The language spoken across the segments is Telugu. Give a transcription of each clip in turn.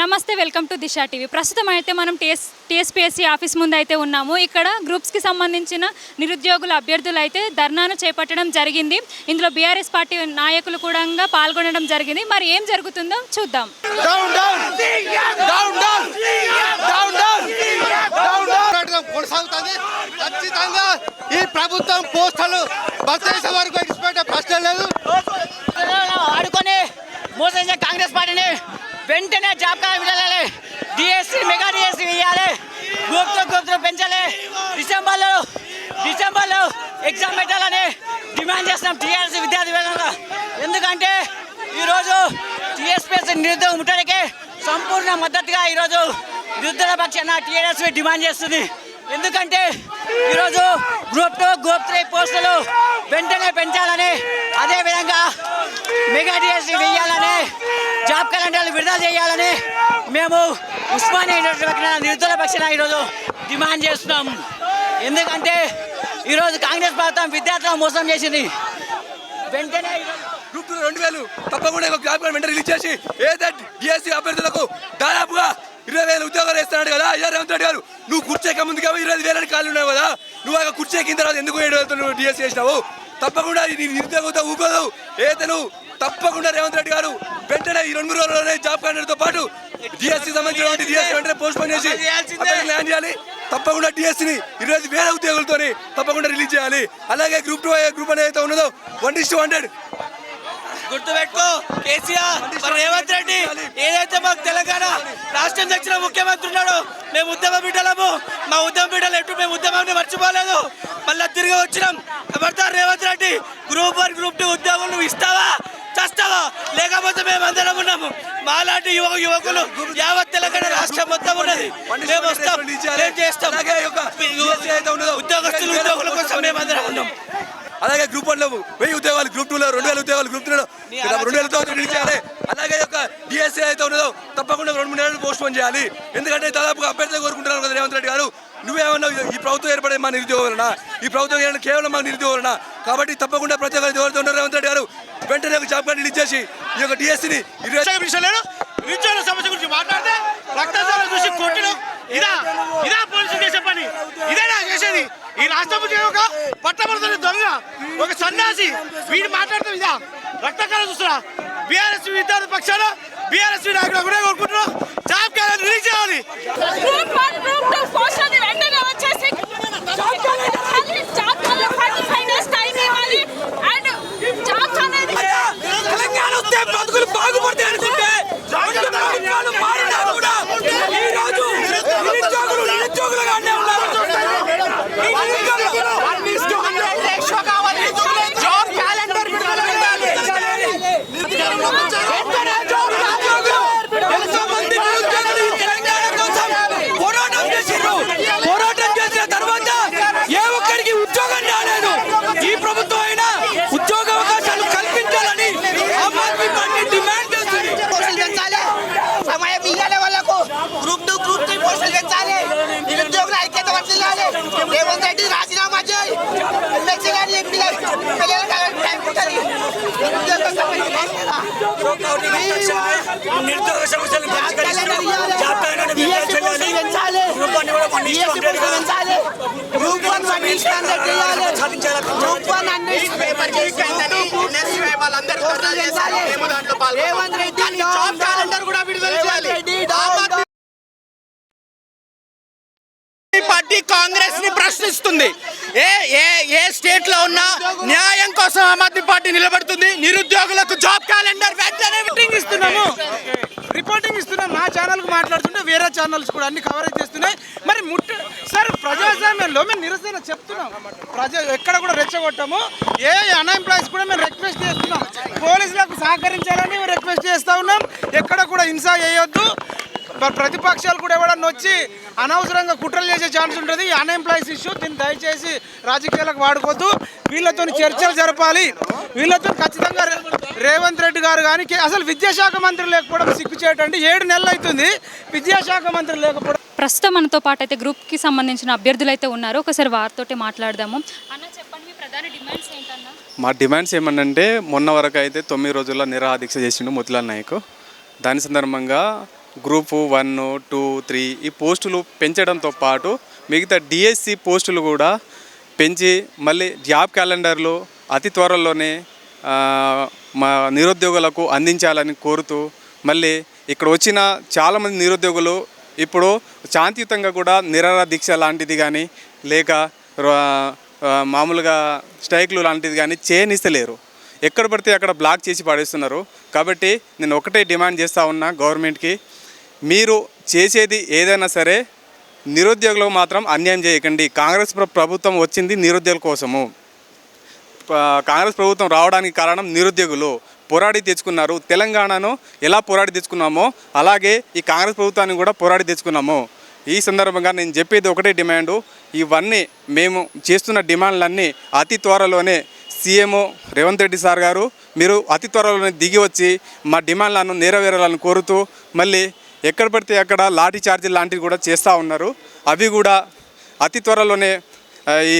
నమస్తే, వెల్కమ్ టు దిశా టీవీ. ప్రస్తుతం అయితే మనం టీఎస్పీఎస్సీ ఆఫీస్ ముందు అయితే ఉన్నాము. ఇక్కడ గ్రూప్స్కి సంబంధించిన నిరుద్యోగుల అభ్యర్థులు అయితే ధర్నాను చేపట్టడం జరిగింది. ఇందులో బీఆర్ఎస్ పార్టీ నాయకులు కూడా పాల్గొనడం జరిగింది. మరి ఏం జరుగుతుందో చూద్దాం. ఖచ్చితంగా ఈ ప్రభుత్వం పోస్టులు బస్ వరకు ఎక్స్పెక్ట్ ప్రశ్న లేదు. ఆడుకొని మోసం కాంగ్రెస్ పార్టీని వెంటనే జాబ్ కార్డు విడాలి, డిఎస్సి మెగా డిఎస్సి వేయాలి, గ్రూప్ పెంచాలి, డిసెంబర్లో ఎగ్జామ్ పెట్టాలని డిమాండ్ చేస్తున్నాం టీఆర్ఎస్ విద్యార్థి వేదంగా. ఎందుకంటే ఈరోజు టీఎస్పీఎస్సీ నిరుద్యోగ ముట్టడికి సంపూర్ణ మద్దతుగా ఈరోజు నిరుద్యోగ పక్షాన టీఆర్ఎస్ డిమాండ్ చేస్తుంది. ఎందుకంటే ఈరోజు గ్రూప్ 2, గ్రూప్ 3 పోస్టులు వెంటనే పెంచాలని, అదేవిధంగా మెగా డిఎస్సి వేయాలని, జాబ్ క్యాలెండర్లు విడుదల చేయాలని మేము ఉస్మానియా యూనివర్సిటీ నిరుద్యోగ పక్షాన ఈరోజు డిమాండ్ చేస్తున్నాం. ఎందుకంటే ఈరోజు కాంగ్రెస్ ప్రభుత్వం విద్యార్థులను మోసం చేసింది. వెంటనే గ్రూప్ 2000 తప్పకుండా జాబ్ కార్డు వెంటనే రిలీజ్ చేసి డిఎస్సి అభ్యర్థులకు దాదాపుగా 20,000 ఉద్యోగాలు వేస్తున్నాడు కదా రేవంత్ రెడ్డి గారు. నువ్వు కుర్చేక ముందు 25,000 ఖాళీ ఉన్నావు కదా, నువ్వు ఆ కుర్చేకిన తర్వాత ఎందుకు 7,000 నువ్వు డిఎస్సి చేసినావు? తప్పకుండా నిరుద్యోగంతో ఊకోదు. నువ్వు తప్పకుండా రేవంత్ రెడ్డి గారు వెంటనే ఈ 2-3 రోజుల్లోనే జాబ్ కార్డుతో పాటు డిఎస్సి సంబంధించిన డిఎస్సి వెంటనే పోస్ట్ పోన్ చేసి ల్యాండ్ చేయాలి. తప్పకుండా డిఎస్సిని 20,000 ఉద్యోగులతో తప్పకుండా రిలీజ్ చేయాలి. అలాగే గ్రూప్ 2 గ్రూప్ అనేది ఉన్నదో 1:100 గుర్తుపెట్టుకో కేసీఆర్, రేవంత్ రెడ్డి ఏదైతే మాకు తెలంగాణ రాష్ట్రం తెచ్చిన ముఖ్యమంత్రి ఉన్నాడో మేము ఉద్యమ బిడ్డలము. మా ఉద్యమ బిడ్డలు ఎటు మేము ఉద్యమాన్ని మర్చిపోలేదు, మళ్ళీ తిరిగి వచ్చినాం. ఖబర్దార్ రేవంత్ రెడ్డి, గ్రూప్ 1 గ్రూప్ 2 ఉద్యోగులు నువ్వు ఇస్తావా చేస్తావా? లేకపోతే మేము అందరం ఉన్నాము. మాలాంటి యువకులు యావత్ తెలంగాణ రాష్ట్రం మొత్తం ఉన్నది. మేము వస్తాం, చేస్తాం. ఉద్యోగుల కోసం మేము అందరం ఉన్నాం. అలాగే గ్రూప్ 1లో 1000 ఉద్యోగాలు, గ్రూప్ 2లో 2,000 ఉద్యోగాలు, గ్రూప్ 3లో 2,000 రిలీజ్ చేయాలి. అలాగే డిఎస్సీ అయితే ఉన్నదో తప్పకుండా 2-3 నెలలు పోస్ట్ పోన్ చేయాలి. ఎందుకంటే దాదాపుగా అభ్యర్థులు కోరుకుంటున్నారు కదా రేవంత్ రెడ్డి గారు. నువ్వేమన్నా ఈ ప్రభుత్వం ఏర్పడే మా నిరుద్యోగులనా? ఈ ప్రభుత్వం కేవలం మా నిరుద్యోగులనా? కాబట్టి తప్పకుండా ప్రతి ఒక్కరు ఎవరితో ఉన్నారు రేవంత్ రెడ్డి గారు వెంటనే జాబ్ కార్డు రిలీజ్ చేసి ఈ యొక్క డిఎస్సీని నిరుద్యోగుల సమస్య గురించి మాట్లాడితే రక్తదానం చూసి కొట్టడం ఇదా పోలీసులు చేసే పని? ఇదేనా చేసేది? ఈ రాష్ట్రం ఒక పట్టబడుతున్న దొంగ, ఒక సన్యాసి వీడు మాట్లాడతాం ఇదా రక్తకాలం చూస్తున్నా? బీఆర్ఎస్ విద్యార్థి పక్షాన బీఆర్ఎస్ నాయకులు కూడా కోరుకుంటున్నాం జాబ్ క్యాలెండర్ రిలీజ్ చేయాలి. తెలంగాణ వస్తే బతుకులు బాగుపడతాయి అనుకుంటే నిరుద్యోగులుగానే ఉన్నారు. పోరాటం చేసిన తర్వాత ఏ ఒక్కరికి ఉద్యోగం రాలేదు. ఈ ప్రభుత్వం అయినా ఉద్యోగ అవకాశాలు కల్పించాలని ఆమ్ ఆద్మీ పార్టీ డిమాండ్ చేస్తుంది. సమయం ఇయ్యాలి వాళ్ళకు. గ్రూప్ 2 గ్రూప్ 3 పోస్టులు పెంచాలి, నిరుద్యోగుల ఐక్యత వర్తిల్లాలి. రేవంత్ రెడ్డి రాజీనామా చేయి, నిరుద్యోగ సమస్యలు రేవంత్ రెడ్డి జాబ్ క్యాలెండర్ కూడా విడుదల చేయాలి. పార్టీ కాంగ్రెస్ ని ప్రశ్నిస్తుంది. ఏ స్టేట్ లో ఉన్నా న్యాయం కోసం ఆమ్ ఆద్మీ పార్టీ నిలబడుతుంది. నిరుద్యోగులకు జాబ్ క్యాలెండర్ వెంటనే రిపోర్టింగ్ ఇస్తున్నాం. మా ఛానల్కి మాట్లాడుతుంటే వేరే ఛానల్స్ కూడా అన్ని కవరేజ్ చేస్తున్నాయి. మరి సార్ ప్రజాస్వామ్యంలో మేము నిరసన చెప్తున్నాం, ఎక్కడ కూడా రెచ్చగొట్టాము. ఏ అన్ఎంప్లాయీస్ కూడా మేము రిక్వెస్ట్ చేస్తున్నాం, పోలీసులకు సహకరించాలని మేము రిక్వెస్ట్ చేస్తూ ఉన్నాం. ఎక్కడ కూడా హింస చేయొద్దు. ప్రతిపక్షాలు కూడా ఎవడన్నా వచ్చి అనవసరంగా కుట్రలు చేసే ఛాన్స్ ఉంటుంది. ఈ అన్ఎంప్లాయీస్ ఇష్యూ దీన్ని దయచేసి రాజకీయాలకు వాడుకోవద్దు. వీళ్ళతో చర్చలు జరపాలి. వీళ్ళతో ఖచ్చితంగా రేవంత్ రెడ్డి గారు కానీ అసలు విద్యాశాఖ మంత్రి లేకపోవడం సిగ్గుచేటండి. 7 నెలలు అవుతుంది విద్యాశాఖ మంత్రి లేకపోవడం. ప్రస్తుతం మనతో పాటు అయితే గ్రూప్కి సంబంధించిన అభ్యర్థులు అయితే ఉన్నారు. ఒకసారి వారితో మాట్లాడదాము. అన్న చెప్పండి, మీ ప్రధాన డిమాండ్స్ ఏంటన్నా? మా డిమాండ్స్ ఏమన్నంటే మొన్న వరకు అయితే 9 రోజుల్లో నిరాహార దీక్ష చేసిండు మోతిలాల్ నాయక్. దాని సందర్భంగా గ్రూప్ 1, 2, 3 ఈ పోస్టులు పెంచడంతో పాటు మిగతా డిఎస్సి పోస్టులు కూడా పెంచి మళ్ళీ జాబ్ క్యాలెండర్లు అతి త్వరలోనే మా నిరుద్యోగులకు అందించాలని కోరుతూ మళ్ళీ ఇక్కడ వచ్చిన చాలామంది నిరుద్యోగులు ఇప్పుడు శాంతియుతంగా కూడా నిరాహార దీక్ష లాంటిది కానీ లేక మామూలుగా స్ట్రైక్లు లాంటిది కానీ చేయనిస్తలేరు. ఎక్కడ పడితే అక్కడ బ్లాక్ చేసి పడేస్తున్నారు. కాబట్టి నేను ఒకటే డిమాండ్ చేస్తూ ఉన్నా గవర్నమెంట్కి, మీరు చేసేది ఏదైనా సరే నిరుద్యోగులకు మాత్రం అన్యాయం చేయకండి. కాంగ్రెస్ ప్రభుత్వం వచ్చింది నిరుద్యోగుల కోసము. కాంగ్రెస్ ప్రభుత్వం రావడానికి కారణం నిరుద్యోగులు పోరాడి తెచ్చుకున్నారు. తెలంగాణను ఎలా పోరాడి తెచ్చుకున్నామో అలాగే ఈ కాంగ్రెస్ ప్రభుత్వాన్ని కూడా పోరాడి తెచ్చుకున్నాము. ఈ సందర్భంగా నేను చెప్పేది ఒకటే డిమాండు, ఇవన్నీ మేము చేస్తున్న డిమాండ్లన్నీ అతి త్వరలోనే సీఎం రేవంత్ రెడ్డి సార్ గారు మీరు అతి త్వరలోనే దిగి వచ్చి మా డిమాండ్లను నెరవేరాలని కోరుతూ మళ్ళీ ఎక్కడ పడితే అక్కడ లాఠీ చార్జీలు లాంటివి కూడా చేస్తూ ఉన్నారు. అవి కూడా అతి త్వరలోనే ఈ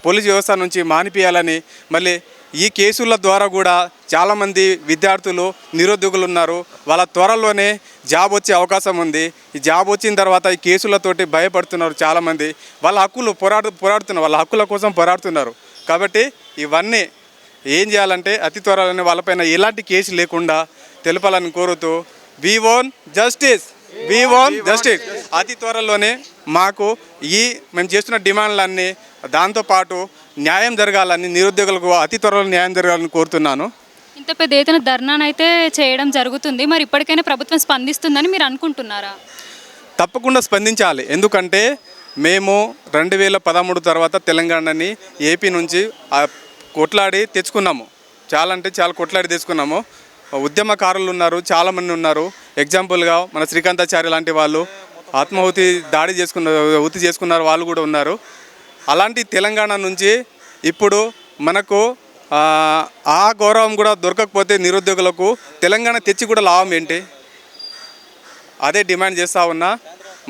పోలీస్ వ్యవస్థ నుంచి మానిపియాలని, మళ్ళీ ఈ కేసుల ద్వారా కూడా చాలామంది విద్యార్థులు నిరుద్యోగులు ఉన్నారు. వాళ్ళ త్వరలోనే జాబ్ వచ్చే అవకాశం ఉంది. ఈ జాబ్ వచ్చిన తర్వాత ఈ కేసులతోటి భయపడుతున్నారు చాలామంది. వాళ్ళ హక్కులు పోరాడుతున్నారు, వాళ్ళ హక్కుల కోసం పోరాడుతున్నారు. కాబట్టి ఇవన్నీ ఏం చేయాలంటే అతి త్వరలోనే వాళ్ళపైన ఎలాంటి కేసు లేకుండా తెలపాలని కోరుతూ we want justice, we want justice. అతి త్వరలోనే మాకు మేము చేస్తున్న డిమాండ్లన్నీ దాంతోపాటు న్యాయం జరగాలని, నిరుద్యోగులకు అతి త్వరలో న్యాయం జరగాలని కోరుతున్నాను. ఇంత పెద్ద ఎత్తున ధర్నానైతే చేయడం జరుగుతుంది. మరి ఇప్పటికైనా ప్రభుత్వం స్పందిస్తుందని మీరు అనుకుంటున్నారా? తప్పకుండా స్పందించాలి. ఎందుకంటే మేము 2013 తర్వాత తెలంగాణని ఏపీ నుంచి కొట్లాడి తెచ్చుకున్నాము. చాలా అంటే చాలా కొట్లాడి తెచ్చుకున్నాము. ఉద్యమకారులు ఉన్నారు, చాలామంది ఉన్నారు. ఎగ్జాంపుల్గా మన శ్రీకాంతాచార్య లాంటి వాళ్ళు ఆత్మాహుతి చేసుకున్నారు, వాళ్ళు కూడా ఉన్నారు. అలాంటి తెలంగాణ నుంచి ఇప్పుడు మనకు ఆ గౌరవం కూడా దొరకకపోతే నిరుద్యోగులకు తెలంగాణ తెచ్చి కూడా లాభం ఏంటి? అదే డిమాండ్ చేస్తూ ఉన్నా.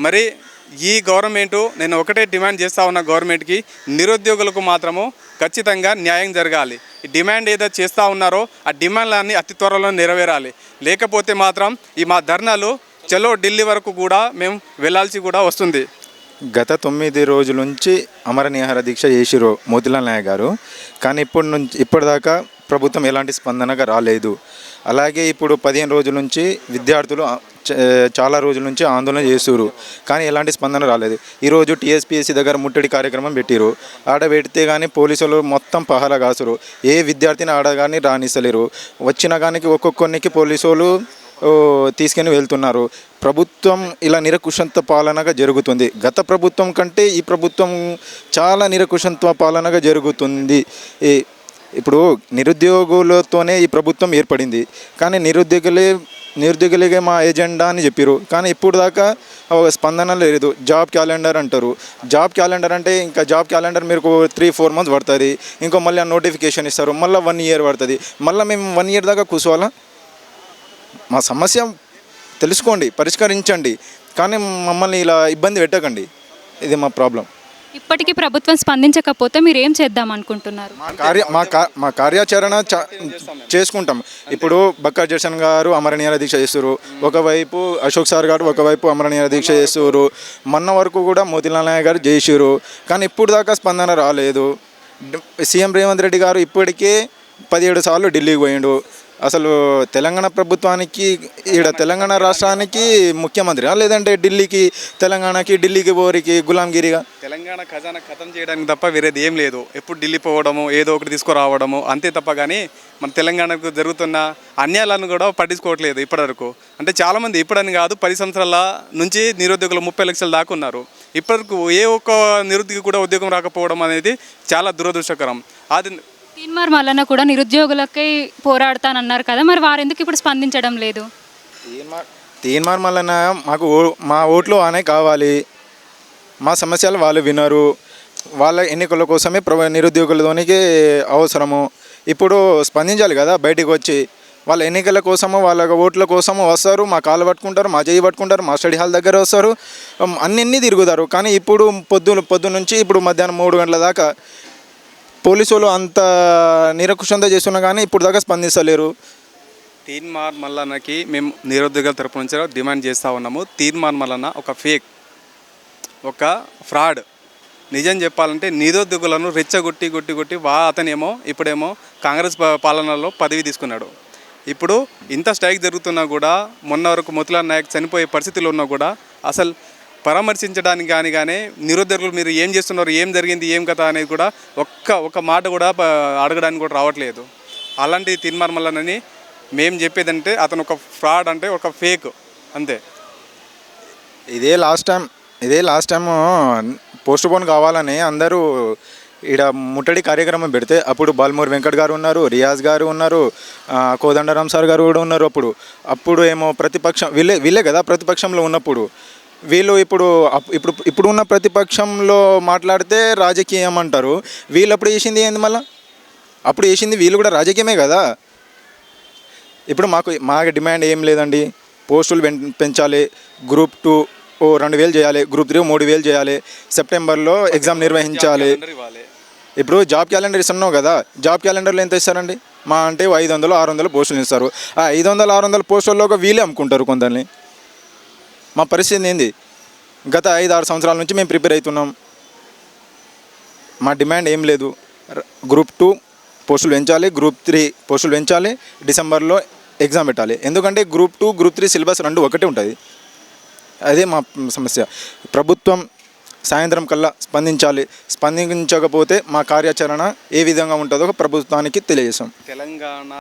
మరి ఈ గవర్నమెంటు నేను ఒకటే డిమాండ్ చేస్తూ ఉన్నా గవర్నమెంట్కి, నిరుద్యోగులకు మాత్రము ఖచ్చితంగా న్యాయం జరగాలి. ఈ డిమాండ్ ఏదో చేస్తూ ఉన్నారో ఆ డిమాండ్లన్నీ అతి త్వరలో నెరవేరాలి. లేకపోతే మాత్రం ఈ మా ధర్నాలు చలో ఢిల్లీ వరకు కూడా మేము వెళ్ళాల్సి కూడా వస్తుంది. గత 9 రోజుల నుంచి అమర నిరాహార దీక్ష చేసిరు మోతీలాల్ నాయక్ గారు. కానీ ఇప్పటిదాకా ప్రభుత్వం ఎలాంటి స్పందనగా రాలేదు. అలాగే ఇప్పుడు 15 రోజుల నుంచి విద్యార్థులు చాలా రోజుల నుంచి ఆందోళన చేస్తున్నారు, కానీ ఎలాంటి స్పందన రాలేదు. ఈరోజు టీఎస్పీఎస్సీ దగ్గర ముట్టడి కార్యక్రమం పెట్టిరు. ఆడ పెడితే కానీ పోలీసులు మొత్తం పహారా కాసురు. ఏ విద్యార్థిని ఆడ కానీ రానిస్తలేరు. వచ్చిన కానీ ఒక్కొక్కరికి పోలీసులు తీసుకొని వెళ్తున్నారు. ప్రభుత్వం ఇలా నిరకుశంత పాలనగా జరుగుతుంది. గత ప్రభుత్వం కంటే ఈ ప్రభుత్వం చాలా నిరకుశంత పాలనగా జరుగుతుంది. ఇప్పుడు నిరుద్యోగులతోనే ఈ ప్రభుత్వం ఏర్పడింది, కానీ నిరుద్యోగులే మా ఎజెండా అని చెప్పారు. కానీ ఇప్పుడు దాకా స్పందన లేదు. జాబ్ క్యాలెండర్ అంటారు. జాబ్ క్యాలెండర్ అంటే ఇంకా జాబ్ క్యాలెండర్ మీకు 3-4 మంత్స్ పడుతుంది. ఇంకో మళ్ళీ ఆ నోటిఫికేషన్ ఇస్తారు, మళ్ళీ 1 ఇయర్ పడుతుంది. మళ్ళీ మేము 1 ఇయర్ దాకా కూర్చోవాలా? మా సమస్య తెలుసుకోండి, పరిష్కరించండి, కానీ మమ్మల్ని ఇలా ఇబ్బంది పెట్టకండి. ఇది మా ప్రాబ్లం. ఇప్పటికీ ప్రభుత్వం స్పందించకపోతే మీరు ఏం చేద్దాం అనుకుంటున్నారు? మా కార్యాచరణ చేసుకుంటాం. ఇప్పుడు బక్కా జర్సన్ గారు అమర నిరాహార దీక్ష చేస్తారు, ఒకవైపు అశోక్ సార్ గారు ఒకవైపు అమర నిరాహార దీక్ష చేస్తారు. మొన్న వరకు కూడా మోతీలాల్ నాయక్ గారు చేసారు, కానీ ఇప్పుడు దాకా స్పందన రాలేదు. సీఎం రేవంత్ రెడ్డి గారు ఇప్పటికే 17 సార్లు ఢిల్లీకి పోయిండు. అసలు తెలంగాణ ప్రభుత్వానికి ఈడ తెలంగాణ రాష్ట్రానికి ముఖ్యమంత్రి లేదంటే ఢిల్లీకి పోరికి గులాంగిరిగా తెలంగాణ ఖజానా ఖతం చేయడానికి తప్ప వేరేది ఏం లేదు. ఎప్పుడు ఢిల్లీ పోవడము, ఏదో ఒకటి తీసుకురావడము అంతే తప్ప కానీ మన తెలంగాణకు జరుగుతున్న అన్యాయాలను కూడా పట్టించుకోవట్లేదు ఇప్పటివరకు. అంటే చాలామంది ఇప్పుడని కాదు, 10 సంవత్సరాల నుంచి నిరుద్యోగులు 30 లక్షల దాకా ఉన్నారు. ఇప్పటివరకు ఏ ఒక్క నిరుద్యోగి కూడా ఉద్యోగం రాకపోవడం అనేది చాలా దురదృష్టకరం. అది తీన్మార్ మల్లన్న కూడా నిరుద్యోగులకై పోరాడతానన్నారు కదా, మరి వారు ఎందుకు ఇప్పుడు స్పందించడం లేదు? తీన్మార్ మల్లన్న మా ఓట్లు ఆనే కావాలి, మా సమస్యలు వాళ్ళు వినరు. వాళ్ళ ఎన్నికల కోసమే నిరుద్యోగులతోనికి అవసరము. ఇప్పుడు స్పందించాలి కదా, బయటికి వచ్చి వాళ్ళ ఎన్నికల కోసము వాళ్ళ ఓట్ల కోసము వస్తారు, మా కాళ్ళు పట్టుకుంటారు, మా చెయ్యి పట్టుకుంటారు, మా స్టడీ హాల్ దగ్గర వస్తారు, అన్నీ తిరుగుతారు. కానీ ఇప్పుడు పొద్దు నుంచి ఇప్పుడు మధ్యాహ్నం 3 గంటల దాకా పోలీసులు అంత నిరకుశంత చేస్తున్నా కానీ ఇప్పుడు దాకా స్పందిస్తలేరు. తీన్మార్ మల్లన్నకి మేము నిరుద్యోగుల తరపు నుంచి డిమాండ్ చేస్తూ ఉన్నాము. తీన్మార్ మల్లన్న ఒక ఫేక్, ఒక ఫ్రాడ్. నిజం చెప్పాలంటే నిరుద్యోగులను రెచ్చగొట్టి కొట్టి అతనేమో ఇప్పుడేమో కాంగ్రెస్ పాలనలో పదవి తీసుకున్నాడు. ఇప్పుడు ఇంత స్ట్రైక్ జరుగుతున్నా కూడా, మొన్న వరకు మోతిలాల్ నాయక్ చనిపోయే పరిస్థితుల్లో ఉన్నా కూడా అసలు పరామర్శించడానికి కానీ నిరుద్యోగులు మీరు ఏం చేస్తున్నారు, ఏం జరిగింది, ఏం కథ అనేది కూడా ఒక్క మాట కూడా అడగడానికి కూడా రావట్లేదు. అలాంటి తీన్మార్ మల్లన్నని మేము చెప్పేదంటే అతను ఒక ఫ్రాడ్, అంటే ఒక ఫేక్ అంతే. ఇదే లాస్ట్ టైం పోస్ట్ పోన్ కావాలని అందరూ ఈడ ముట్టడి కార్యక్రమం పెడితే అప్పుడు బాల్మూర్ వెంకట్ గారు ఉన్నారు, రియాజ్ గారు ఉన్నారు, కోదండరామ్ సార్ గారు కూడా ఉన్నారు. అప్పుడు ఏమో ప్రతిపక్షం వీళ్ళే కదా ప్రతిపక్షంలో ఉన్నప్పుడు. వీళ్ళు ఇప్పుడు ఉన్న ప్రతిపక్షంలో మాట్లాడితే రాజకీయం అంటారు. వీళ్ళు అప్పుడు చేసింది ఏంది? మళ్ళీ అప్పుడు చేసింది వీళ్ళు కూడా రాజకీయమే కదా. ఇప్పుడు మాకు డిమాండ్ ఏం లేదండి. పోస్టులు పెంచాలి, గ్రూప్ 2 2,000 చేయాలి, గ్రూప్ 3 3,000 చేయాలి, సెప్టెంబర్లో ఎగ్జామ్ నిర్వహించాలి. ఇప్పుడు జాబ్ క్యాలెండర్ ఇస్తున్నావు కదా, జాబ్ క్యాలెండర్లో ఎంత ఇస్తారండి? మా అంటే 500 600 పోస్టులు ఇస్తారు. ఆ 500 600 పోస్టుల్లో వీళ్ళే అమ్ముకుంటారు కొందరిని. మా పరిస్థితి ఏంది? గత 5-6 సంవత్సరాల నుంచి మేము ప్రిపేర్ అవుతున్నాం. మా డిమాండ్ ఏం లేదు. గ్రూప్ 2 పోస్టులు పెంచాలి, గ్రూప్ 3 పోస్టులు పెంచాలి, డిసెంబర్లో ఎగ్జామ్ పెట్టాలి. ఎందుకంటే గ్రూప్ 2 గ్రూప్ 3 సిలబస్ 2 ఒకటే ఉంటుంది. అదే మా సమస్య. ప్రభుత్వం సాయంత్రం కల్లా స్పందించకపోతే మా కార్యాచరణ ఏ విధంగా ఉంటుందో ప్రభుత్వానికి తెలియజేస్తాం. తెలంగాణ